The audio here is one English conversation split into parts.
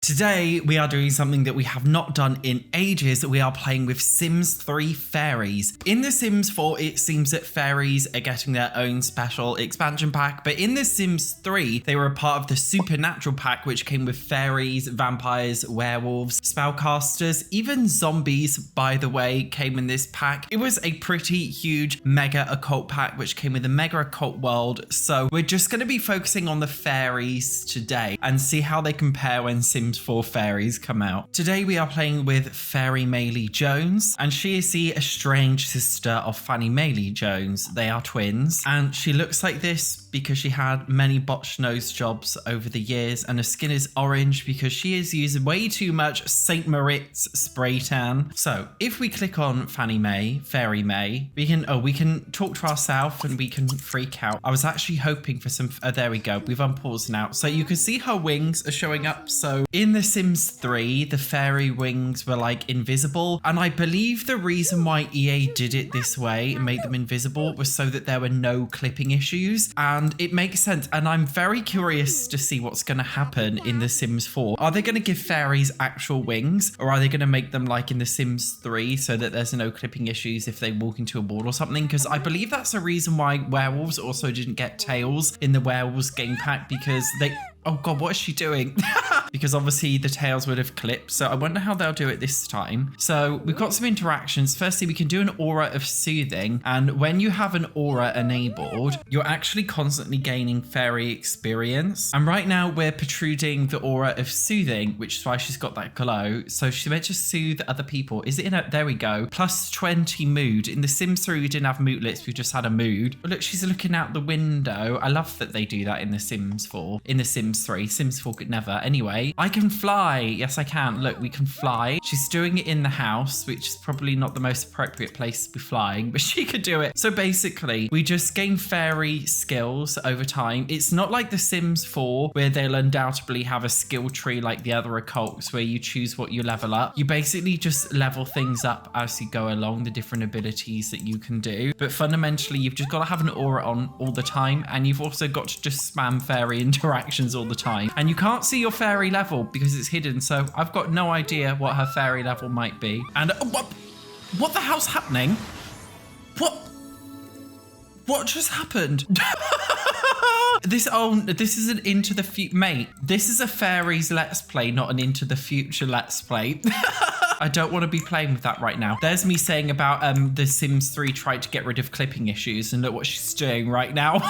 Today, we are doing something that we have not done in ages. We are playing with Sims 3 Fairies. In The Sims 4, it seems that Fairies are getting their own special expansion pack, but in The Sims 3, they were a part of the Supernatural pack, which came with fairies, vampires, werewolves, spellcasters, even zombies, by the way, came in this pack. It was a pretty huge mega occult pack, which came with a mega occult world. So we're just going to be focusing on the fairies today and see how they compare when Sims 4 Fairies come out. Today we are playing with Fairy Maylie Jones, and she is the estranged sister of Fanny Maylie Jones. They are twins, and she looks like this because she had many botched nose jobs over the years, and her skin is orange because she has used way too much St. Moritz spray tan. So if we click on Fanny May, Fairy May, we can talk to ourselves and we can freak out. I was actually hoping for some, there we go, we've unpaused now. So you can see her wings are showing up. So in The Sims 3, the fairy wings were like invisible, and I believe the reason why EA did it this way and made them invisible was so that there were no clipping issues, and it makes sense. And I'm very curious to see what's going to happen in The Sims 4. Are they going to give fairies actual wings, or are they going to make them like in The Sims 3 so that there's no clipping issues if they walk into a wall or something? Because I believe that's a reason why werewolves also didn't get tails in the werewolves game pack, because they... Oh God, what is she doing? Because obviously the tails would have clipped. So I wonder how they'll do it this time. So we've got some interactions. Firstly, we can do an aura of soothing. And when you have an aura enabled, you're actually constantly gaining fairy experience. And right now we're protruding the aura of soothing, which is why she's got that glow. So she's meant to soothe other people. Is it in a, there we go. Plus 20 mood. In The Sims 3, we didn't have mootlets. We just had a mood. But look, she's looking out the window. I love that they do that in The Sims 4. In The Sims 3. Sims 4 could never. Anyway, I can fly. Yes, I can. Look, we can fly. She's doing it in the house, which is probably not the most appropriate place to be flying, but she could do it. So basically, we just gain fairy skills over time. It's not like The Sims 4, where they'll undoubtedly have a skill tree like the other occults, where you choose what you level up. You basically just level things up as you go along, the different abilities that you can do. But fundamentally, you've just got to have an aura on all the time, and you've also got to just spam fairy interactions all the time. And you can't see your fairy level because it's hidden, so I've got no idea what her fairy level might be. And what the hell's happening? What just happened? This is an Into the Future, mate. This is a fairies let's play, not an Into the Future let's play. I don't want to be playing with that right now. There's me saying about The Sims 3 tried to get rid of clipping issues, and look what she's doing right now.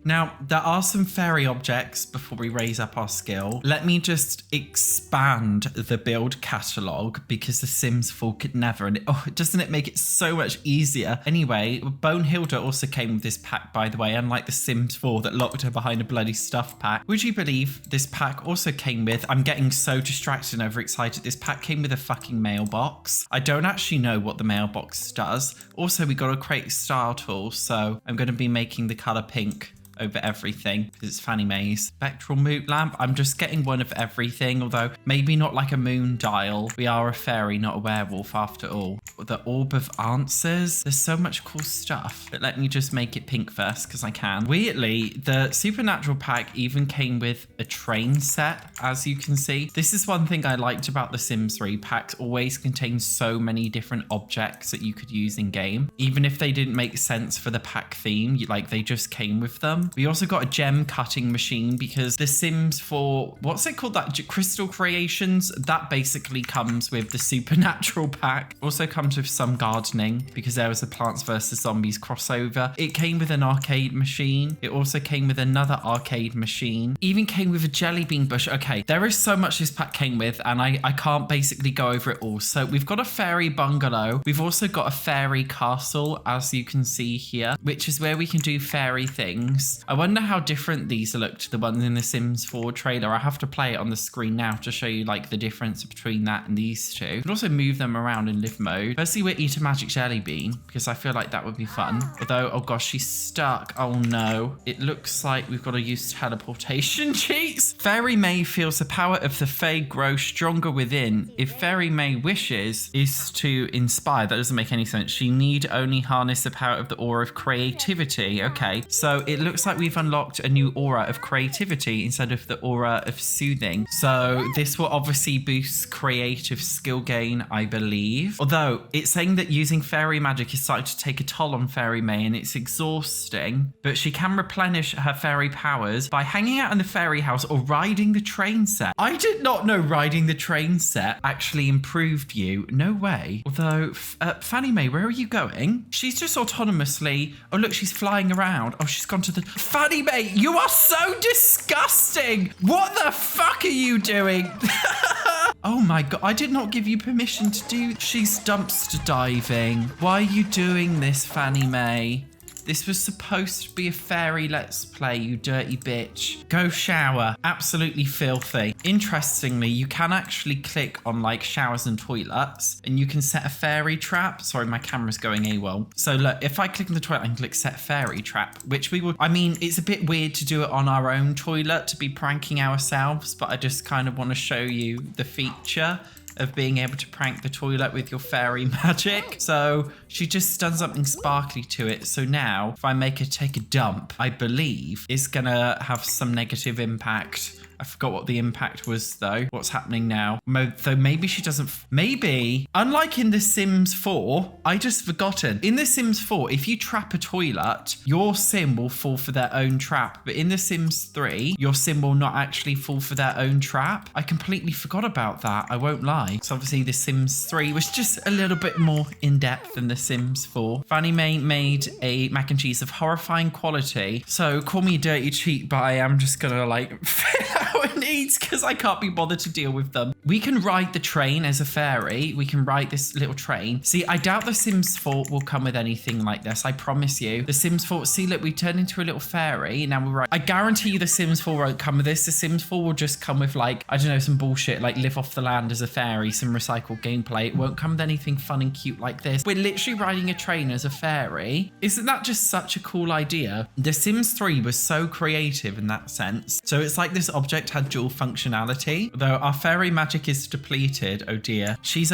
Now, there are some fairy objects before we raise up our skill. Let me just expand the build catalog, because The Sims 4 could never. And doesn't it make it so much easier? Anyway, Bone Hilda also came with this pack, by the way, unlike The Sims 4 that locked her behind a bloody stuff pack. Would you believe this pack also came with, I'm getting so distracted and overexcited, this pack came with a fucking mailbox. I don't actually know what the mailbox does. Also, we got a create style tool, so I'm going to be making the color pink over everything because it's Fanny May's. Spectral moot lamp. I'm just getting one of everything, although maybe not like a moon dial. We are a fairy, not a werewolf after all. The orb of answers. There's so much cool stuff. But let me just make it pink first because I can. Weirdly, the Supernatural pack even came with a train set, as you can see. This is one thing I liked about the Sims 3 packs. Always contains so many different objects that you could use in game. Even if they didn't make sense for the pack theme, like they just came with them. We also got a gem cutting machine because The Sims 4, what's it called? That Crystal Creations, that basically comes with the Supernatural pack. Also comes with some gardening because there was a Plants vs Zombies crossover. It came with an arcade machine. It also came with another arcade machine. Even came with a jelly bean bush. Okay, there is so much this pack came with, and I can't basically go over it all. So we've got a fairy bungalow. We've also got a fairy castle, as you can see here, which is where we can do fairy things. I wonder how different these look to the ones in the Sims 4 trailer. I have to play it on the screen now to show you like the difference between that and these two. You can also move them around in live mode. Firstly, we'll eat a magic jelly bean because I feel like that would be fun. Although, oh gosh, she's stuck. Oh no. It looks like we've got to use teleportation cheats. Fairy May feels the power of the Fae grow stronger within. If Fairy May wishes is to inspire, that doesn't make any sense. She need only harness the power of the aura of creativity. Okay, so it looks like we've unlocked a new aura of creativity instead of the aura of soothing. So this will obviously boost creative skill gain, I believe. Although it's saying that using fairy magic is starting to take a toll on Fairy May and it's exhausting, but she can replenish her fairy powers by hanging out in the fairy house or riding the train set. I did not know riding the train set actually improved you. No way. Although, Fanny May, where are you going? She's just autonomously... Oh, look, she's flying around. Oh, she's gone to the... Fanny May, you are so disgusting. What the fuck are you doing? Oh my god, I did not give you permission to do... She's dumpster diving. Why are you doing this, Fanny May? This was supposed to be a fairy let's play, you dirty bitch. Go shower. Absolutely filthy. Interestingly, you can actually click on like showers and toilets and you can set a fairy trap. Sorry, my camera's going AWOL. So look, if I click on the toilet, I can click set fairy trap, which we will... I mean, it's a bit weird to do it on our own toilet to be pranking ourselves, but I just kind of want to show you the feature of being able to prank the toilet with your fairy magic. So she just done something sparkly to it. So now if I make her take a dump, I believe it's gonna have some negative impact. I forgot what the impact was though. What's happening now? Though maybe she doesn't... Maybe, unlike in The Sims 4, I just forgotten. In The Sims 4, if you trap a toilet, your sim will fall for their own trap. But in The Sims 3, your sim will not actually fall for their own trap. I completely forgot about that. I won't lie. So obviously The Sims 3 was just a little bit more in depth than The Sims 4. Fanny May made a mac and cheese of horrifying quality. So call me a dirty cheat, but I am just gonna like... needs because I can't be bothered to deal with them. We can ride the train as a fairy. We can ride this little train. See, I doubt The Sims 4 will come with anything like this. I promise you. The Sims 4, see, look, we turned into a little fairy. Now we're right. I guarantee you The Sims 4 won't come with this. The Sims 4 will just come with like, I don't know, some bullshit like live off the land as a fairy, some recycled gameplay. It won't come with anything fun and cute like this. We're literally riding a train as a fairy. Isn't that just such a cool idea? The Sims 3 was so creative in that sense. So it's like this object had dual functionality, though our fairy magic is depleted. Oh dear. She's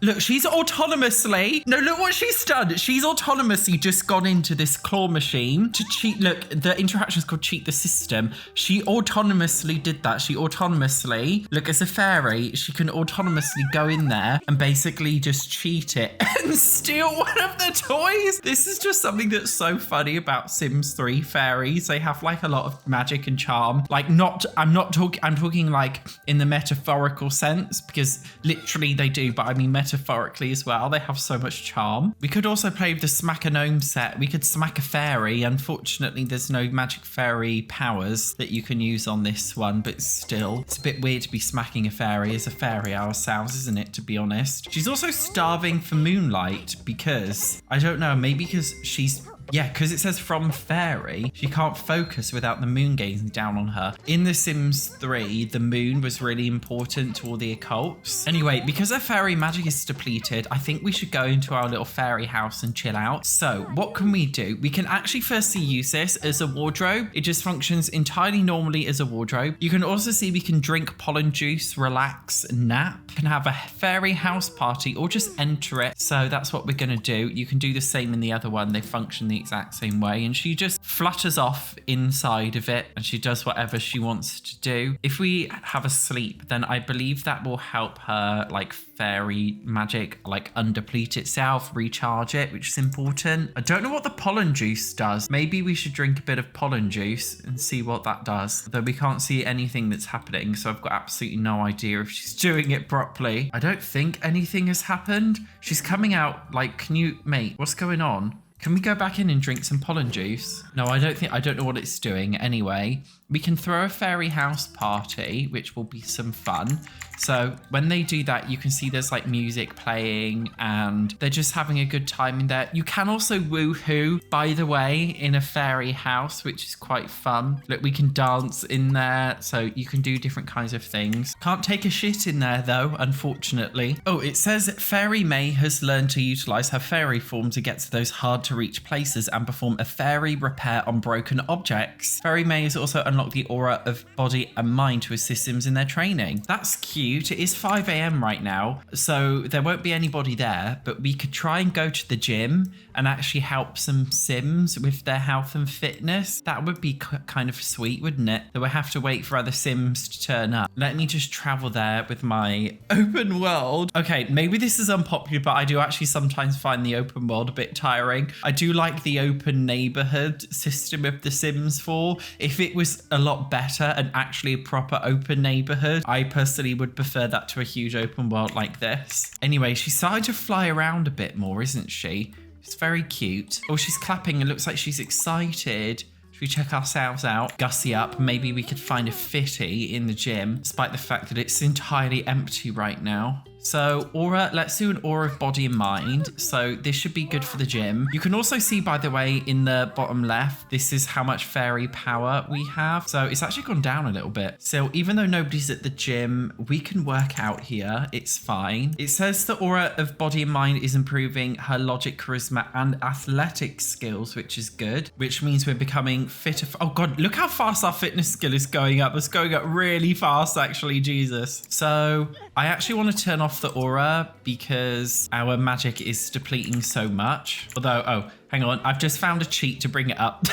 look, she's autonomously... No, look what she's done. She's autonomously just gone into this claw machine to cheat. Look, the interaction is called cheat the system. She autonomously did that. She autonomously... Look, as a fairy, she can autonomously go in there and basically just cheat it and steal one of the toys. This is just something that's so funny about Sims 3 fairies. They have like a lot of magic and charm. Like I'm talking like in the metaphorical sense, because literally they do, but I mean metaphorically as well. They have so much charm. We could also play with the smack a gnome set. We could smack a fairy. Unfortunately, there's no magic fairy powers that you can use on this one, but still, it's a bit weird to be smacking a fairy as a fairy ourselves, isn't it, to be honest? She's also starving for moonlight because, I don't know, maybe because she's... Yeah, because it says from fairy, she can't focus without the moon gazing down on her. In The Sims 3, the moon was really important to all the occults. Anyway, because her fairy magic is depleted, I think we should go into our little fairy house and chill out. So what can we do? We can actually firstly use this as a wardrobe. It just functions entirely normally as a wardrobe. You can also see we can drink pollen juice, relax, nap. You can have a fairy house party or just enter it. So that's what we're going to do. You can do the same in the other one. They function the exact same way, and she just flutters off inside of it and she does whatever she wants to do. If we have a sleep, then I believe that will help her like fairy magic like undeplete itself, recharge it, which is important. I don't know what the pollen juice does. Maybe we should drink a bit of pollen juice and see what that does, though we can't see anything that's happening, so I've got absolutely no idea if she's doing it properly. I don't think anything has happened. She's coming out like, can you, mate, what's going on? Can we go back in and drink some pollen juice? No, I don't know what it's doing. Anyway, we can throw a fairy house party, which will be some fun. So when they do that, you can see there's like music playing and they're just having a good time in there. You can also woohoo, by the way, in a fairy house, which is quite fun. Look, we can dance in there. So you can do different kinds of things. Can't take a shit in there though, unfortunately. Oh, it says Fairy May has learned to utilize her fairy form to get to those hard to reach places and perform a fairy repair on broken objects. Fairy May has also unlocked unlock the aura of body and mind to assist Sims in their training. That's cute. It is 5 a.m. right now, so there won't be anybody there, but we could try and go to the gym and actually help some Sims with their health and fitness. That would be kind of sweet, wouldn't it? That we'll have to wait for other Sims to turn up. Let me just travel there with my open world. Okay, maybe this is unpopular, but I do actually sometimes find the open world a bit tiring. I do like the open neighborhood system of The Sims 4. If it was a lot better and actually a proper open neighborhood, I personally would prefer that to a huge open world like this. Anyway, she's starting to fly around a bit more, isn't she? It's very cute. Oh, she's clapping. It looks like she's excited. Should we check ourselves out? Gussy up. Maybe we could find a fitty in the gym, despite the fact that it's entirely empty right now. So aura, let's do an aura of body and mind. So this should be good for the gym. You can also see, by the way, in the bottom left, this is how much fairy power we have. So it's actually gone down a little bit. So even though nobody's at the gym, we can work out here. It's fine. It says the aura of body and mind is improving her logic, charisma, and athletic skills, which is good, which means we're becoming fitter. Oh God, look how fast our fitness skill is going up. It's going up really fast, actually, Jesus. So I actually want to turn off the aura because our magic is depleting so much. Although, oh, hang on. I've just found a cheat to bring it up.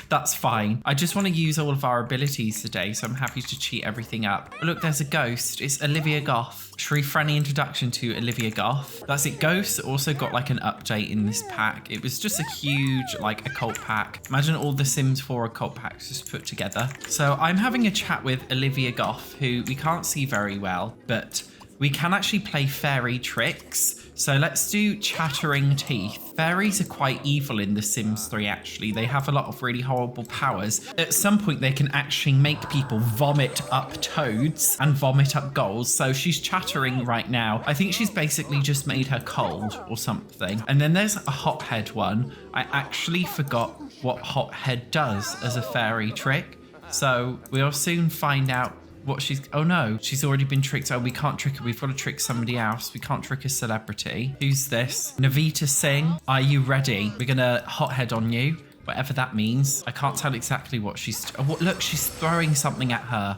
That's fine. I just want to use all of our abilities today, so I'm happy to cheat everything up. Oh, look, there's a ghost. It's Olivia Goth. Shri friendly introduction to Olivia Goth. That's it. Ghosts also got like an update in this pack. It was just a huge like occult pack. Imagine all the Sims 4 occult packs just put together. So I'm having a chat with Olivia Goth, who we can't see very well, but we can actually play fairy tricks. So let's do chattering teeth. Fairies are quite evil in The Sims 3, actually. They have a lot of really horrible powers. At some point, they can actually make people vomit up toads and vomit up goals. So she's chattering right now. I think she's basically just made her cold or something. And then there's a hothead one. I actually forgot what hothead does as a fairy trick. So we'll soon find out what she's... Oh no, she's already been tricked. Oh, we can't trick her. We've got to trick somebody else. We can't trick a celebrity. Who's this? Navita Singh. Are you ready? We're gonna hothead on you, whatever that means. I can't tell exactly what she's... Oh, look, she's throwing something at her.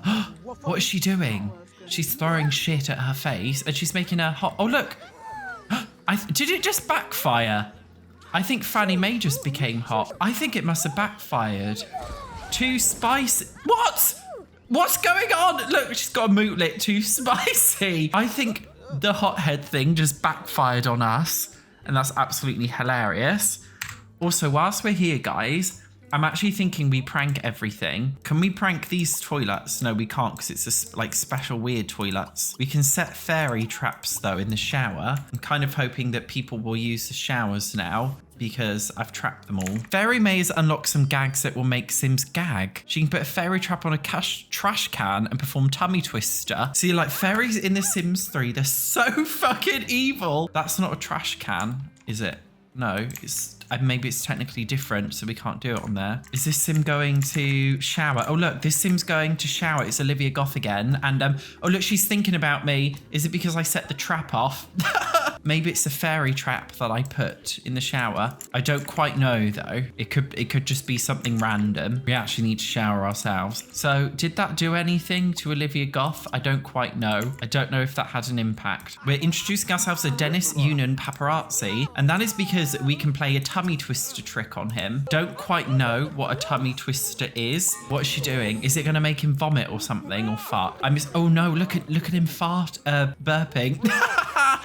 What is she doing? She's throwing shit at her face and she's making her hot... Oh, look. Did it just backfire? I think Fannie Mae just became hot. I think it must have backfired. Too spicy. What? What's going on? Look, she's got a mootlet. Too spicy. I think the hothead thing just backfired on us, and that's absolutely hilarious. Also, whilst we're here, guys, I'm actually thinking we prank everything. Can we prank these toilets? No, we can't because it's a, like special weird toilets. We can set fairy traps though in the shower. I'm kind of hoping that people will use the showers now, because I've trapped them all. Fairy Maze unlocks some gags that will make Sims gag. She can put a fairy trap on a trash can and perform tummy twister. See, like fairies in The Sims 3, they're so fucking evil. That's not a trash can, is it? No, it's... maybe it's technically different, so we can't do it on there. Is this Sim going to shower? Oh, look, this Sim's going to shower. It's Olivia Goth again. And, oh, look, she's thinking about me. Is it because I set the trap off? Maybe it's a fairy trap that I put in the shower. I don't quite know, though. It could just be something random. We actually need to shower ourselves. So, did that do anything to Olivia Goth? I don't quite know. I don't know if that had an impact. We're introducing ourselves to Dennis Union Paparazzi, and that is because we can play a tummy twister trick on him. Don't quite know what a tummy twister is. What is she doing? Is it going to make him vomit or something, or fart? Oh no, look at him burping.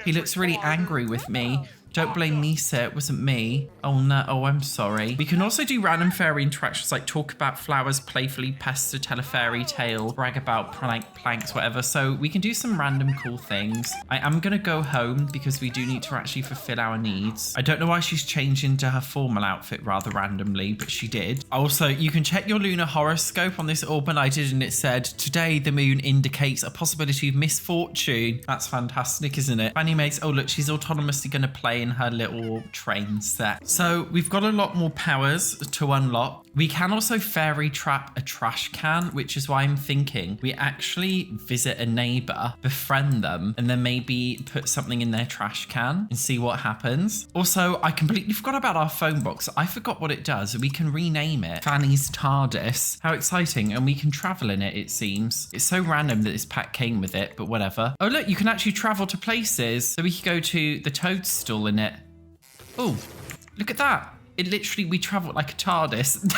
He looks really angry with me. Don't blame me, sir. It wasn't me. Oh, no. Oh, I'm sorry. We can also do random fairy interactions like talk about flowers, playfully pester, tell a fairy tale, brag about planks, whatever. So we can do some random cool things. I am going to go home because we do need to actually fulfill our needs. I don't know why she's changed into her formal outfit rather randomly, but she did. Also, you can check your lunar horoscope on this orb, and I did, and it said, today the moon indicates a possibility of misfortune. That's fantastic, isn't it? Fanny Mae's, oh, look, she's autonomously going to play away in her little train set. So we've got a lot more powers to unlock. We can also fairy trap a trash can, which is why I'm thinking we actually visit a neighbor, befriend them, and then maybe put something in their trash can and see what happens. Also, I completely forgot about our phone box. I forgot what it does. We can rename it Fanny's TARDIS. How exciting. And we can travel in it, it seems. It's so random that this pack came with it, but whatever. Oh, look, you can actually travel to places. So we could go to the toadstool in it. Oh, look at that. It literally, we travel like a TARDIS.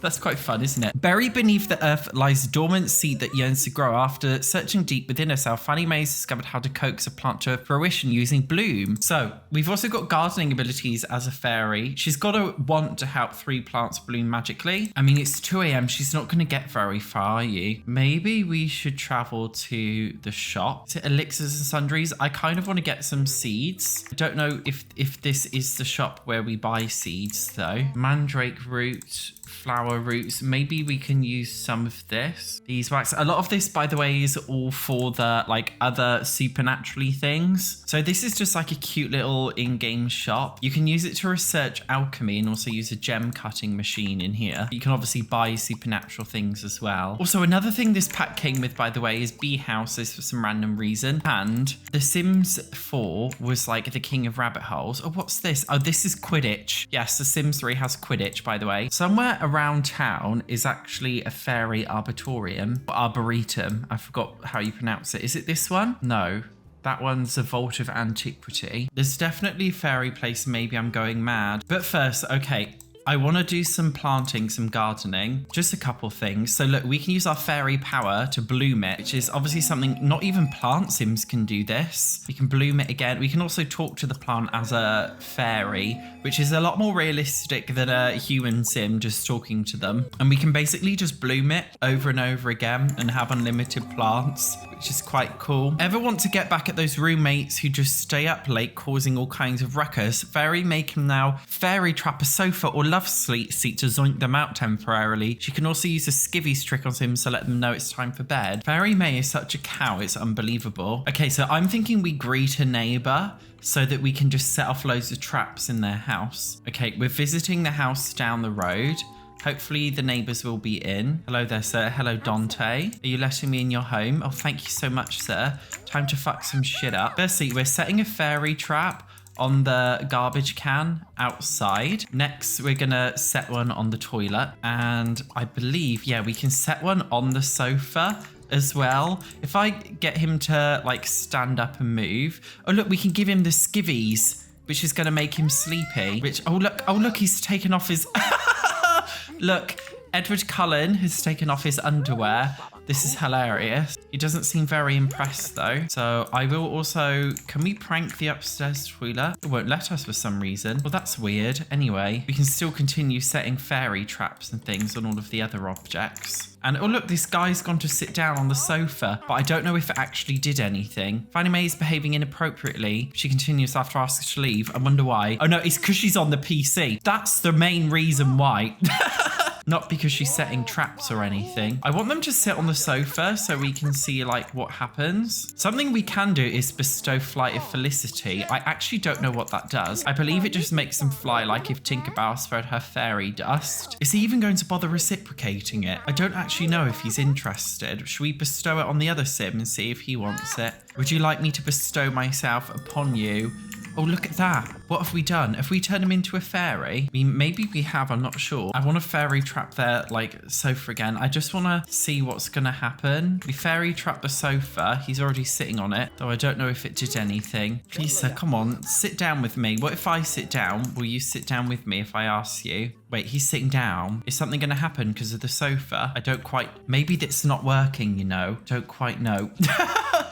That's quite fun, isn't it? Buried beneath the earth lies a dormant seed that yearns to grow. After searching deep within herself, Fanny May has discovered how to coax a plant to fruition using bloom. So we've also got gardening abilities as a fairy. She's got to want to help 3 plants bloom magically. I mean, it's 2 a.m. She's not going to get very far, are you? Maybe we should travel to the shop. Is it elixirs and sundries? I kind of want to get some seeds. I don't know if this is the shop where we buy seeds though. Mandrake root, flower roots. Maybe we can use some of this. Beeswax. A lot of this, by the way, is all for the like other supernaturally things. So this is just like a cute little in-game shop. You can use it to research alchemy and also use a gem cutting machine in here. You can obviously buy supernatural things as well. Also, another thing this pack came with, by the way, is bee houses for some random reason. And The Sims 4 was like the king of rabbit holes. Oh, what's this? Oh, this is Quidditch. Yes, The Sims 3 has Quidditch, by the way. Somewhere around town is actually a fairy arboretum. I forgot how you pronounce it. Is it this one? No. That one's a vault of antiquity. There's definitely a fairy place. Maybe I'm going mad. But first, okay. I want to do some planting, some gardening, just a couple things. So look, we can use our fairy power to bloom it, which is obviously something not even plant sims can do this. We can bloom it again. We can also talk to the plant as a fairy, which is a lot more realistic than a human sim just talking to them. And we can basically just bloom it over and over again and have unlimited plants, which is quite cool. Ever want to get back at those roommates who just stay up late causing all kinds of ruckus? Fairy May can now fairy trap a sofa or love seat to zoink them out temporarily. She can also use a skivvies trick on Sims to let them know it's time for bed. Fairy May is such a cow, it's unbelievable. Okay, so I'm thinking we greet a neighbor so that we can just set off loads of traps in their house. Okay, we're visiting the house down the road. Hopefully the neighbours will be in. Hello there, sir. Hello, Dante. Are you letting me in your home? Oh, thank you so much, sir. Time to fuck some shit up. Firstly, we're setting a fairy trap on the garbage can outside. Next, we're gonna set one on the toilet. And I believe, yeah, we can set one on the sofa as well. If I get him to like stand up and move. Oh, look, we can give him the skivvies, which is gonna make him sleepy. Which, oh look, he's taken off his... Look, Edward Cullen has taken off his underwear. This is hilarious. He doesn't seem very impressed though. So I will also, can we prank the upstairs toilet? It won't let us for some reason. Well, that's weird. Anyway, we can still continue setting fairy traps and things on all of the other objects. And oh look, this guy's gone to sit down on the sofa, but I don't know if it actually did anything. Fanny May is behaving inappropriately. She continues after asking to leave. I wonder why. Oh no, it's because she's on the PC. That's the main reason why. Not because she's setting traps or anything. I want them to sit on the sofa so we can see like what happens. Something we can do is bestow Flight of Felicity. I actually don't know what that does. I believe it just makes them fly like if Tinkerbell spread her fairy dust. Is he even going to bother reciprocating it? I don't actually know if he's interested. Should we bestow it on the other sim and see if he wants it? Would you like me to bestow myself upon you? Oh, look at that. What have we done? Have we turned him into a fairy? I mean, maybe we have, I'm not sure. I want to fairy trap their, like, sofa again. I just want to see what's going to happen. We fairy trap the sofa. He's already sitting on it, though I don't know if it did anything. Please, sir, come on, sit down with me. What if I sit down? Will you sit down with me if I ask you? Wait, he's sitting down. Is something going to happen because of the sofa? I don't quite... Maybe that's not working, you know? Don't quite know.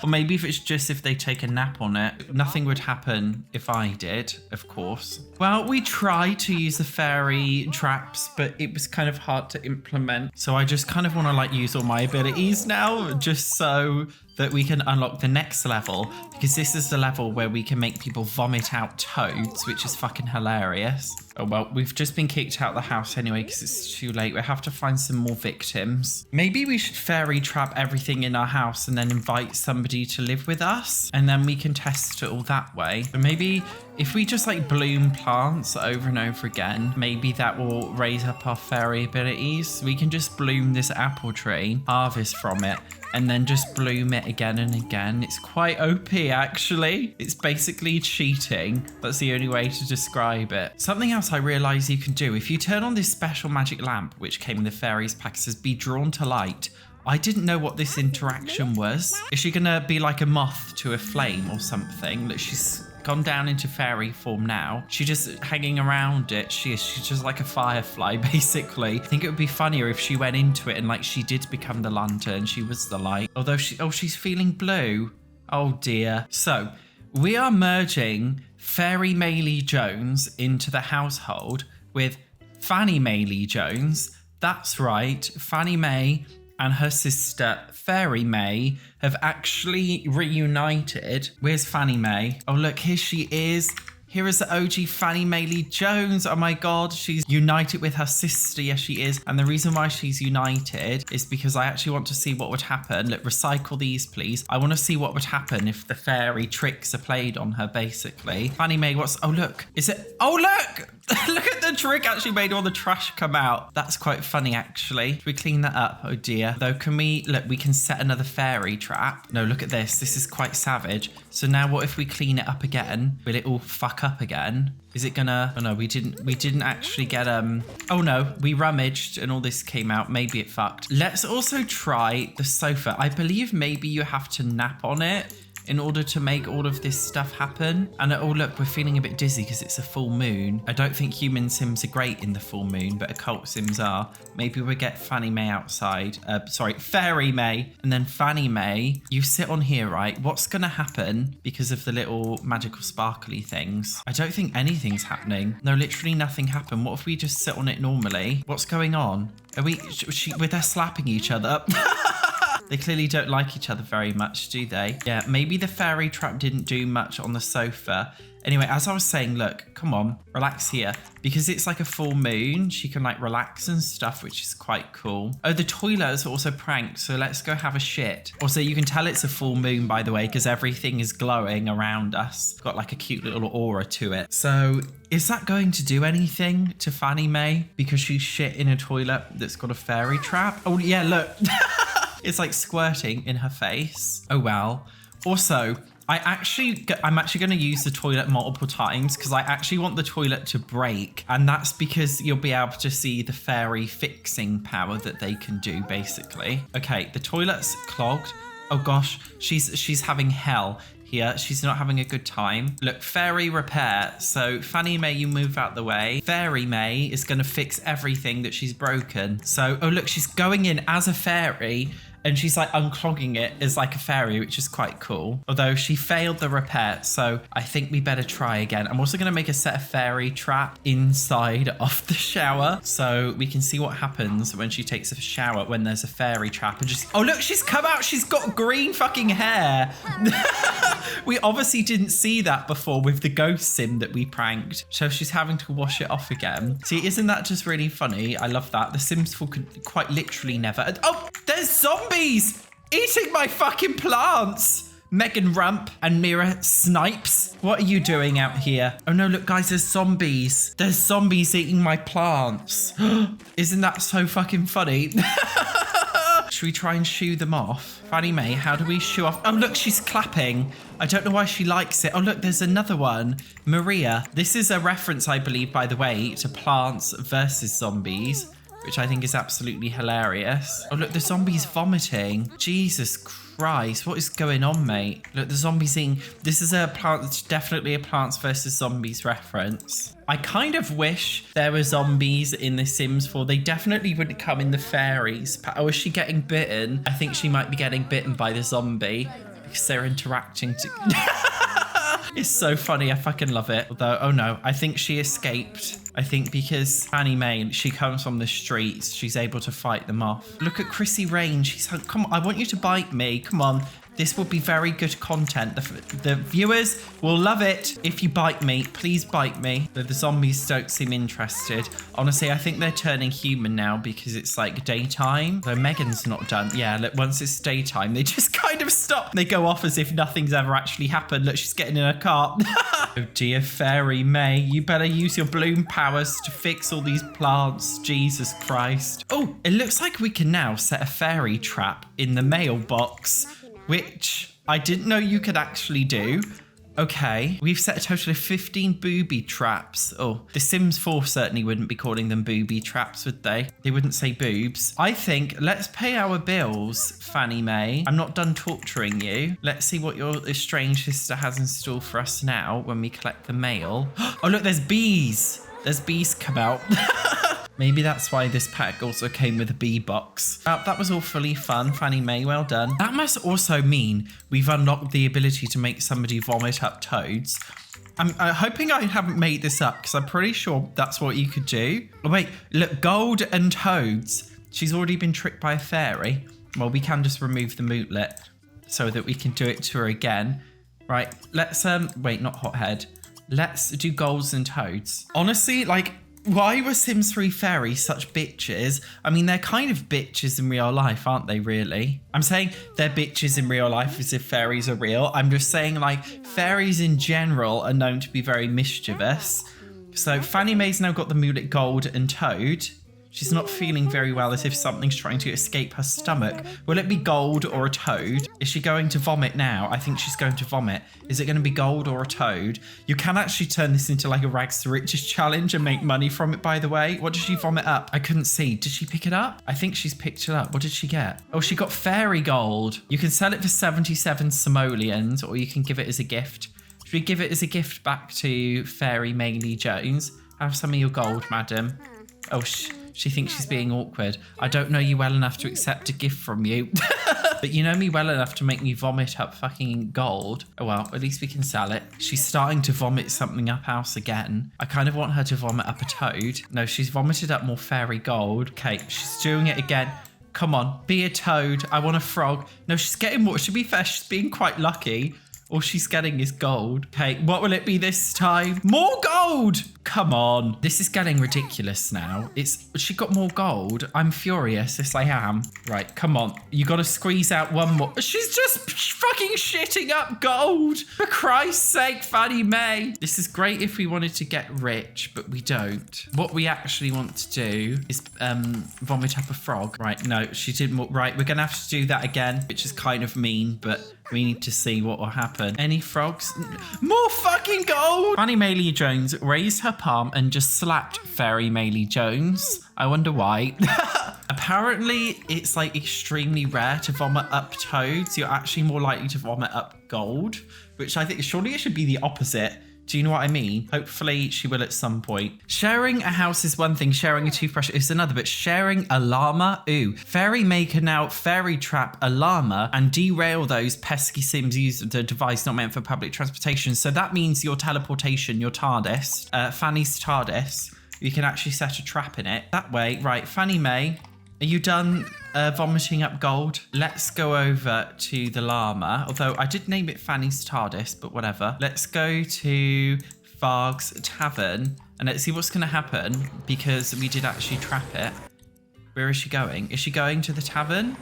Or maybe if they take a nap on it. Nothing would happen if I did, of course. Well, we tried to use the fairy traps, but it was kind of hard to implement. So I just kind of want to like use all my abilities now, just so that we can unlock the next level, because this is the level where we can make people vomit out toads, which is fucking hilarious. Oh well, we've just been kicked out of the house anyway because it's too late. We have to find some more victims. Maybe we should fairy trap everything in our house and then invite somebody to live with us, and then we can test it all that way. But maybe If we just like bloom plants over and over again, maybe that will raise up our fairy abilities. We can just bloom this apple tree, harvest from it, and then just bloom it again and again. It's quite OP actually. It's basically cheating. That's the only way to describe it. Something else I realized you can do, if you turn on this special magic lamp, which came in the fairies pack, it says be drawn to light. I didn't know what this interaction was. Is she gonna be like a moth to a flame or something? That she's gone down into fairy form now. She's just hanging around it. She's just like a firefly, basically. I think it would be funnier if she went into it and like she did become the lantern. She was the light. Although she's feeling blue. Oh dear. So we are merging Fairy Maylie Jones into the household with Fanny Maylie Jones. That's right. Fanny May and her sister Fairy May have actually reunited. Where's Fanny May? Oh look, here she is. Here is the OG Fanny Maylie Jones. Oh my god, she's united with her sister. Yes, she is. And the reason why she's united is because I actually want to see what would happen. Look, recycle these, please. I want to see what would happen if the fairy tricks are played on her, basically. Fanny May, oh look, is it? Oh look! Look at the trick actually made all the trash come out. That's quite funny, actually. Should we clean that up? Oh dear. Though, can we, look, we can set another fairy trap. No, look at this. This is quite savage. So now what if we clean it up again? Will it all fuck up again? Is it gonna, oh no, we didn't actually get, oh no, we rummaged and all this came out. Maybe it fucked. Let's also try the sofa. I believe maybe you have to nap on it in order to make all of this stuff happen. And oh look, we're feeling a bit dizzy because it's a full moon. I don't think human sims are great in the full moon, but occult sims are. Maybe we'll get Fanny May outside. Sorry, Fairy May. And then Fanny May, you sit on here, right? What's gonna happen because of the little magical sparkly things? I don't think anything's happening. No, literally nothing happened. What if we just sit on it normally? What's going on? Are we, were they slapping each other? They clearly don't like each other very much, do they? Yeah, maybe the fairy trap didn't do much on the sofa. Anyway, as I was saying, look, come on, relax here. Because it's like a full moon, she can like relax and stuff, which is quite cool. Oh, the toilet is also pranked, so let's go have a shit. Also, you can tell it's a full moon, by the way, because everything is glowing around us. Got like a cute little aura to it. So is that going to do anything to Fanny May? Because she's shit in a toilet that's got a fairy trap? Oh yeah, look. It's like squirting in her face. Oh well. Also, I'm actually going to use the toilet multiple times because I actually want the toilet to break. And that's because you'll be able to see the fairy fixing power that they can do, basically. Okay, the toilet's clogged. Oh gosh, she's having hell here. She's not having a good time. Look, fairy repair. So Fanny May, you move out the way. Fairy May is going to fix everything that she's broken. So, oh look, she's going in as a fairy and she's like unclogging it as like a fairy, which is quite cool. Although she failed the repair, so I think we better try again. I'm also going to make a set of fairy trap inside of the shower so we can see what happens when she takes a shower when there's a fairy trap. And just, oh look, she's come out. She's got green fucking hair. We obviously didn't see that before with the ghost sim that we pranked. So she's having to wash it off again. See, isn't that just really funny? I love that. The Sims 4 could quite literally never. Oh, there's zombies eating my fucking plants. Megan Rump and Mira Snipes. What are you doing out here? Oh no, look guys, there's zombies. There's zombies eating my plants. Isn't that so fucking funny? Should we try and shoo them off? Fanny May, how do we shoo off? Oh, look, she's clapping. I don't know why she likes it. Oh, look, there's another one. Maria. This is a reference, I believe, by the way, to Plants versus Zombies, which I think is absolutely hilarious. Oh, look, the zombie's vomiting. Jesus Christ, what is going on, mate? Look, the zombie's eating. This is definitely a Plants versus Zombies reference. I kind of wish there were zombies in The Sims 4. They definitely wouldn't come in the fairies. Oh, is she getting bitten? I think she might be getting bitten by the zombie because they're interacting. It's so funny. I fucking love it. Although, oh no, I think she escaped. I think because Fanny May, she comes from the streets, she's able to fight them off. Look at Chrissy Rain. She's like, come on, I want you to bite me. Come on. This will be very good content. The viewers will love it. If you bite me, please bite me. The zombies don't seem interested. Honestly, I think they're turning human now because it's like daytime. Though Megan's not done. Yeah, look, once it's daytime, they just kind of stop. They go off as if nothing's ever actually happened. Look, she's getting in a car. Oh dear, Fairy May, you better use your bloom powers to fix all these plants. Jesus Christ. Oh, it looks like we can now set a fairy trap in the mailbox, which I didn't know you could actually do. Okay, we've set a total of 15 booby traps. Oh, The Sims 4 certainly wouldn't be calling them booby traps, would they? They wouldn't say boobs. I think let's pay our bills, Fanny May. I'm not done torturing you. Let's see what your estranged sister has in store for us now when we collect the mail. Oh, look, there's bees. There's bees come out. Maybe that's why this pack also came with a bee box. That was awfully fun, Fanny May, well done. That must also mean we've unlocked the ability to make somebody vomit up toads. I'm hoping I haven't made this up because I'm pretty sure that's what you could do. Oh, wait, look, gold and toads. She's already been tricked by a fairy. Well, we can just remove the mootlet so that we can do it to her again. Right, let's, wait, not hothead. Let's do golds and toads. Honestly, like, why were Sims 3 fairies such bitches? I mean, they're kind of bitches in real life, aren't they, really? I'm saying they're bitches in real life as if fairies are real. I'm just saying, like, fairies in general are known to be very mischievous. So Fanny May's now got the mootlet gold and toad. She's not feeling very well, as if something's trying to escape her stomach. Will it be gold or a toad? Is she going to vomit now? I think she's going to vomit. Is it going to be gold or a toad? You can actually turn this into like a rags to riches challenge and make money from it, by the way. What did she vomit up? I couldn't see. Did she pick it up? I think she's picked it up. What did she get? Oh, she got fairy gold. You can sell it for 77 simoleons, or you can give it as a gift. Should we give it as a gift back to Fairy Maylie Jones? Have some of your gold, madam. Oh, she thinks she's being awkward. I don't know you well enough to accept a gift from you. But you know me well enough to make me vomit up fucking gold. Oh well, at least we can sell it. She's starting to vomit something up house again. I kind of want her to vomit up a toad. No, she's vomited up more fairy gold. Okay, she's doing it again. Come on, be a toad. I want a frog. No, she's getting more. To be fair, she's being quite lucky. All she's getting is gold. Okay, what will it be this time? More gold! Come on. This is getting ridiculous now. She got more gold. I'm furious. Yes, I am. Right, come on. You got to squeeze out one more. She's just fucking shitting up gold. For Christ's sake, Fanny May. This is great if we wanted to get rich, but we don't. What we actually want to do is vomit up a frog. Right, no, she didn't. Right, we're going to have to do that again, which is kind of mean, but we need to see what will happen. Any frogs? More fucking gold! Fanny Maylie Jones raised her palm and just slapped Fairy Maylie Jones. I wonder why. Apparently, it's like extremely rare to vomit up toads. You're actually more likely to vomit up gold, which I think surely it should be the opposite. Do you know what I mean? Hopefully she will at some point. Sharing a house is one thing, sharing a toothbrush is another, but sharing a llama? Ooh. Fairy May can now fairy trap a llama and derail those pesky Sims using the device not meant for public transportation. So that means your teleportation, your TARDIS, Fanny's TARDIS, you can actually set a trap in it. That way, right, Fanny May, are you done vomiting up gold? Let's go over to the llama. Although I did name it Fanny's TARDIS, but whatever. Let's go to Varg's Tavern and let's see what's going to happen because we did actually trap it. Where is she going? Is she going to the tavern?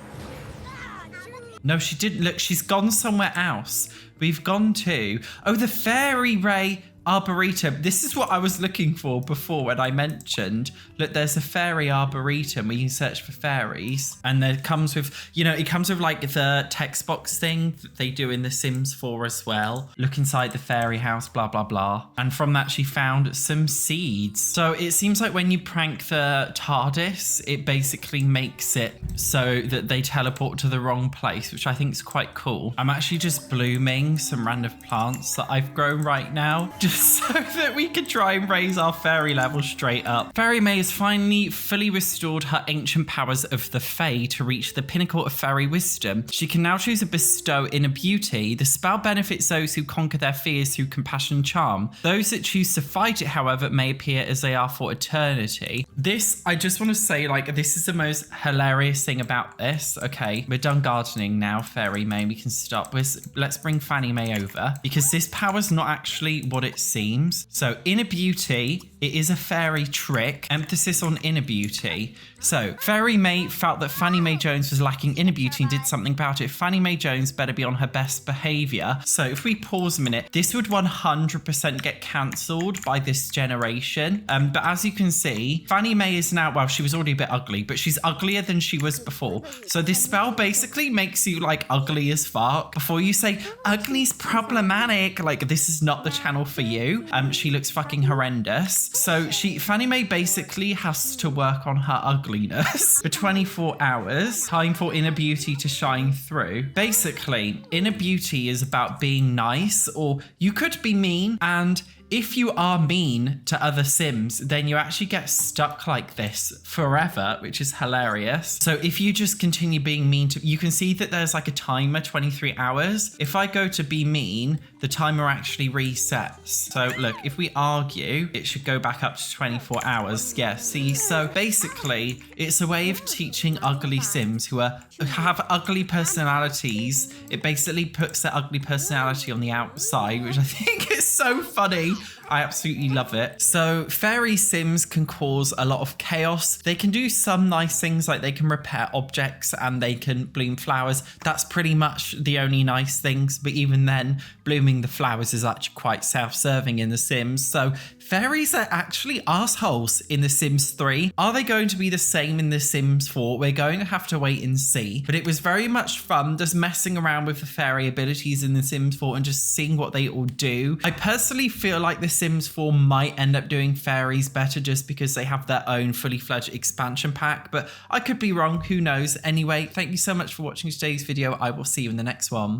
No, she didn't. Look, she's gone somewhere else. We've gone to... Oh, the Fairy Ray Arboretum. This is what I was looking for before when I mentioned, look, there's a fairy arboretum where you can search for fairies. And it comes with, you know, it comes with like the text box thing that they do in The Sims 4 as well. Look inside the fairy house, blah, blah, blah. And from that, she found some seeds. So it seems like when you prank the TARDIS, it basically makes it so that they teleport to the wrong place, which I think is quite cool. I'm actually just blooming some random plants that I've grown right now. Just so that we could try and raise our fairy level straight up. Fairy May has finally fully restored her ancient powers of the Fae to reach the pinnacle of fairy wisdom. She can now choose to bestow inner beauty. The spell benefits those who conquer their fears through compassion charm. Those that choose to fight it, however, may appear as they are for eternity. This, I just want to say, like, this is the most hilarious thing about this. Okay, we're done gardening now, Fairy May. We can stop. Let's bring Fanny May over, because this power's not actually what it seems. So inner beauty, it is a fairy trick. Emphasis on inner beauty. So Fairy May felt that Fanny May Jones was lacking inner beauty and did something about it. Fanny May Jones better be on her best behavior. So if we pause a minute, this would 100% get cancelled by this generation. But as you can see, Fanny May is now, well, she was already a bit ugly, but she's uglier than she was before. So this spell basically makes you like ugly as fuck. Before you say ugly's problematic, like this is not the channel for you. She looks fucking horrendous. So Fanny May basically has to work on her ugliness for 24 hours. Time for inner beauty to shine through. Basically, inner beauty is about being nice, or you could be mean, and if you are mean to other Sims, then you actually get stuck like this forever, which is hilarious. So if you just continue being mean to, you can see that there's like a timer, 23 hours. If I go to be mean, the timer actually resets. So look, if we argue, it should go back up to 24 hours. Yeah, see, so basically it's a way of teaching ugly Sims who have ugly personalities. It basically puts their ugly personality on the outside, which I think is so funny. I absolutely love it. So fairy Sims can cause a lot of chaos. They can do some nice things, like they can repair objects and they can bloom flowers. That's pretty much the only nice things. But even then, blooming the flowers is actually quite self-serving in The Sims. So fairies are actually assholes in The Sims 3. Are they going to be the same in The Sims 4? We're going to have to wait and see. But it was very much fun just messing around with the fairy abilities in The Sims 4 and just seeing what they all do. I personally feel like The Sims 4 might end up doing fairies better just because they have their own fully fledged expansion pack, but I could be wrong, who knows. Anyway, thank you so much for watching today's video. I will see you in the next one.